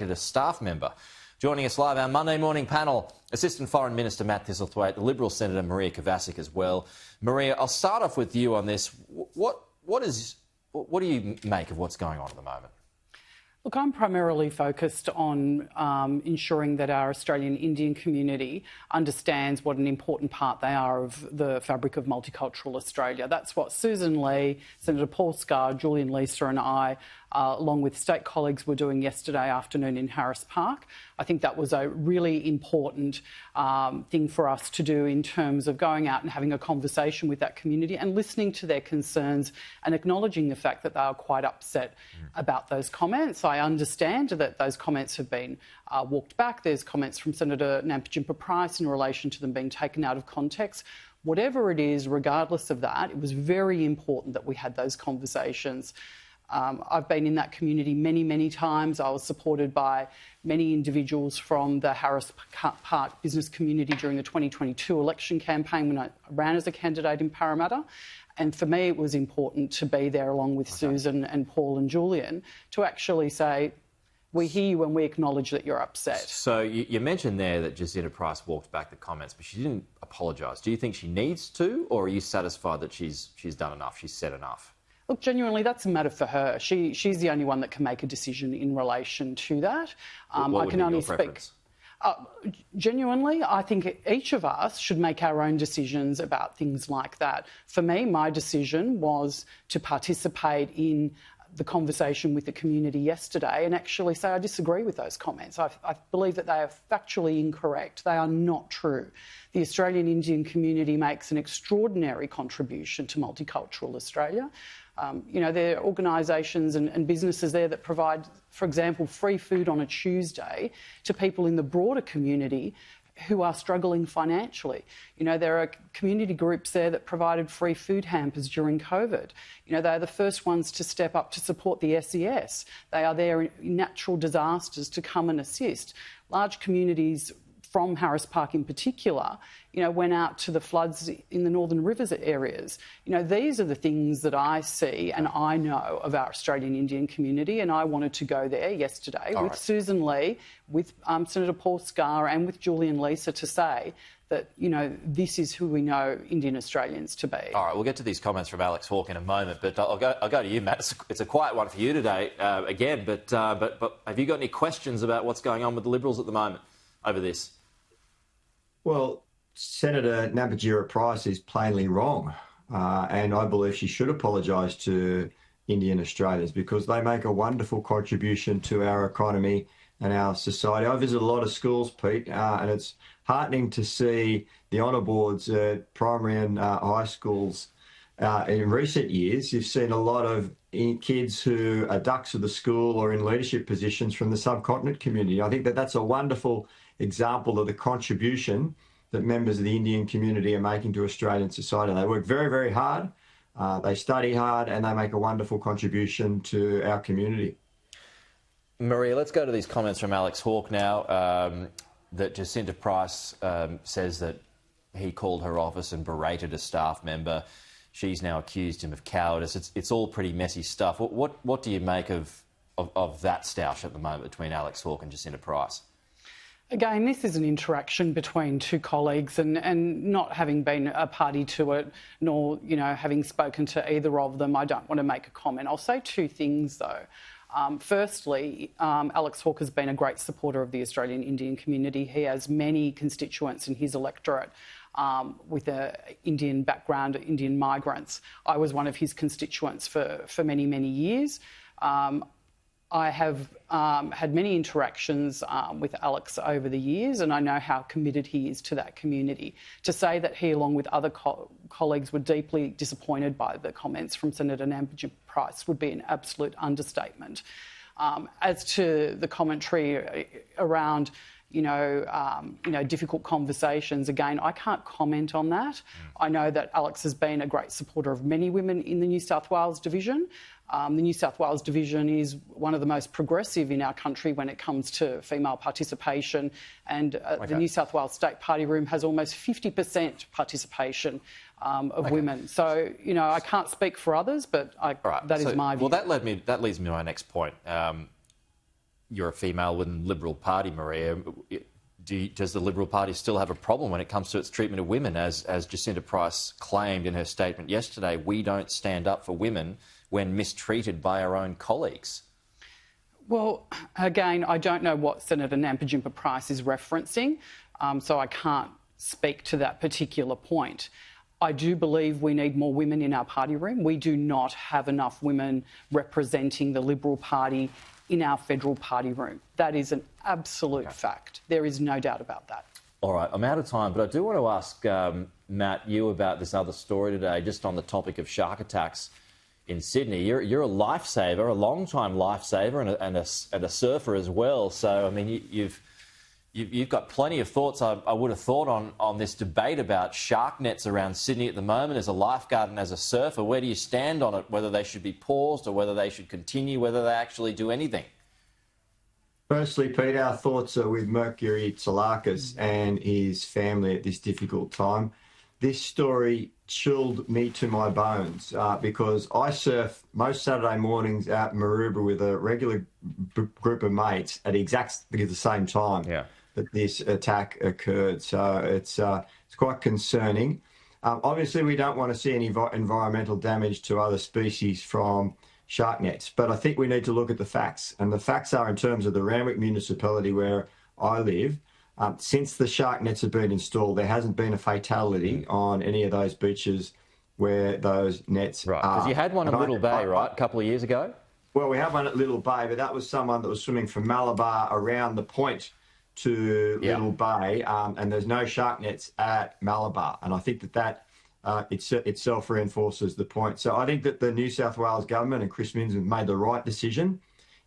a staff member. Joining us live, our Monday morning panel, Assistant Foreign Minister Matt Thistlethwaite, the Liberal Senator Maria Kovacic as well. Maria, I'll start off with you on this. What do you make of what's going on at the moment? Look, I'm primarily focused on ensuring that our Australian Indian community understands what an important part they are of the fabric of multicultural Australia. That's what Susan Lee, Senator Paul Scar, Julian Leeser and I, along with state colleagues, were doing yesterday afternoon in Harris Park. I think that was a really important thing for us to do in terms of going out and having a conversation with that community and listening to their concerns and acknowledging the fact that they are quite upset about those comments. I understand that those comments have been walked back. There's comments from Senator Nampijinpa Price in relation to them being taken out of context. Whatever it is, regardless of that, it was very important that we had those conversations. I've been in that community many, many times. I was supported by many individuals from the Harris Park business community during the 2022 election campaign when I ran as a candidate in Parramatta. And for me, it was important to be there along with Susan and Paul and Julian to actually say, we hear you and we acknowledge that you're upset. So you mentioned there that Jacinta Price walked back the comments, but she didn't apologise. Do you think she needs to, or are you satisfied that she's done enough, she's said enough? Look, genuinely, that's a matter for her. She's the only one that can make a decision in relation to that. What would be your preference? Genuinely, I think each of us should make our own decisions about things like that. For me, my decision was to participate in the conversation with the community yesterday and actually say I disagree with those comments. I believe that they are factually incorrect. They are not true. The Australian Indian community makes an extraordinary contribution to multicultural Australia. There are organisations and businesses there that provide, for example, free food on a Tuesday to people in the broader community who are struggling financially. There are community groups there that provided free food hampers during COVID. They are the first ones to step up to support the SES. They are there in natural disasters to come and assist. Large communities from Harris Park in particular, went out to the floods in the Northern Rivers areas. These are the things that I see and I know of our Australian Indian community, and I wanted to go there yesterday with Susan Lee, with Senator Paul Scar and with Julian Leeser to say that, this is who we know Indian Australians to be. All right, we'll get to these comments from Alex Hawke in a moment, but I'll go to you, Matt. It's a quiet one for you today, again, but have you got any questions about what's going on with the Liberals at the moment over this? Well, Senator Nampijinpa Price is plainly wrong, and I believe she should apologise to Indian Australians because they make a wonderful contribution to our economy and our society. I visit a lot of schools, Pete, and it's heartening to see the honour boards at primary and high schools. In recent years, you've seen a lot of kids who are ducks of the school or in leadership positions from the subcontinent community. I think that that's a wonderful example of the contribution that members of the Indian community are making to Australian society. They work very, very hard, they study hard, and they make a wonderful contribution to our community. Maria, let's go to these comments from Alex Hawke now, that Jacinta Price says that he called her office and berated a staff member. She's now accused him of cowardice. It's all pretty messy stuff. What do you make of that stoush at the moment between Alex Hawke and Jacinta Price? Again, this is an interaction between two colleagues and not having been a party to it, nor, having spoken to either of them, I don't want to make a comment. I'll say two things, though. Firstly, Alex Hawke has been a great supporter of the Australian Indian community. He has many constituents in his electorate with an Indian background, Indian migrants. I was one of his constituents for many, many years. I have had many interactions with Alex over the years, and I know how committed he is to that community. To say that he, along with other colleagues, were deeply disappointed by the comments from Senator Nampijinpa Price would be an absolute understatement. As to the commentary around, difficult conversations, again, I can't comment on that. I know that Alex has been a great supporter of many women in the New South Wales division. The New South Wales division is one of the most progressive in our country when it comes to female participation, and the New South Wales State Party Room has almost 50% participation of women. So, I can't speak for others, but that is my view. Well, that leads me to my next point. you're a female within the Liberal Party, Maria. Does the Liberal Party still have a problem when it comes to its treatment of women? As Jacinta Price claimed in her statement yesterday, we don't stand up for women when mistreated by our own colleagues. Well, again, I don't know what Senator Nampijinpa Price is referencing, so I can't speak to that particular point. I do believe we need more women in our party room. We do not have enough women representing the Liberal Party in our federal party room. That is an absolute fact. There is no doubt about that. All right, I'm out of time, but I do want to ask, Matt, you about this other story today, just on the topic of shark attacks in Sydney. You're a lifesaver, a long-time lifesaver, and a surfer as well. So, I mean, you've got plenty of thoughts, I would have thought, on this debate about shark nets around Sydney at the moment. As a lifeguard and as a surfer, where do you stand on it, whether they should be paused or whether they should continue, whether they actually do anything? Firstly, Pete, our thoughts are with Mercury Tsalakis and his family at this difficult time. This story chilled me to my bones because I surf most Saturday mornings out in Maroubra with a regular group of mates at exactly the same time that this attack occurred. So it's quite concerning. Obviously, we don't want to see any environmental damage to other species from shark nets, but I think we need to look at the facts. And the facts are, in terms of the Randwick municipality where I live, since the shark nets have been installed, there hasn't been a fatality on any of those beaches where those nets are. Because you had one in Little Bay, right, a couple of years ago? Well, we have one at Little Bay, but that was someone that was swimming from Malabar around the point to Little Bay, and there's no shark nets at Malabar. And I think that itself reinforces the point. So I think that the New South Wales government and Chris Minns have made the right decision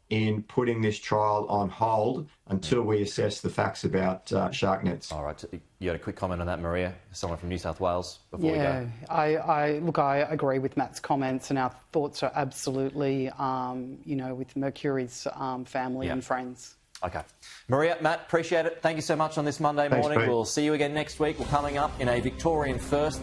in putting this trial on hold until we assess the facts about shark nets. All right. You had a quick comment on that, Maria? Someone from New South Wales, before we go. I agree with Matt's comments, and our thoughts are absolutely, with Mercury's family and friends. OK. Maria, Matt, appreciate it. Thank you so much on this Monday morning. Pete. We'll see you again next week. We're coming up in a Victorian first.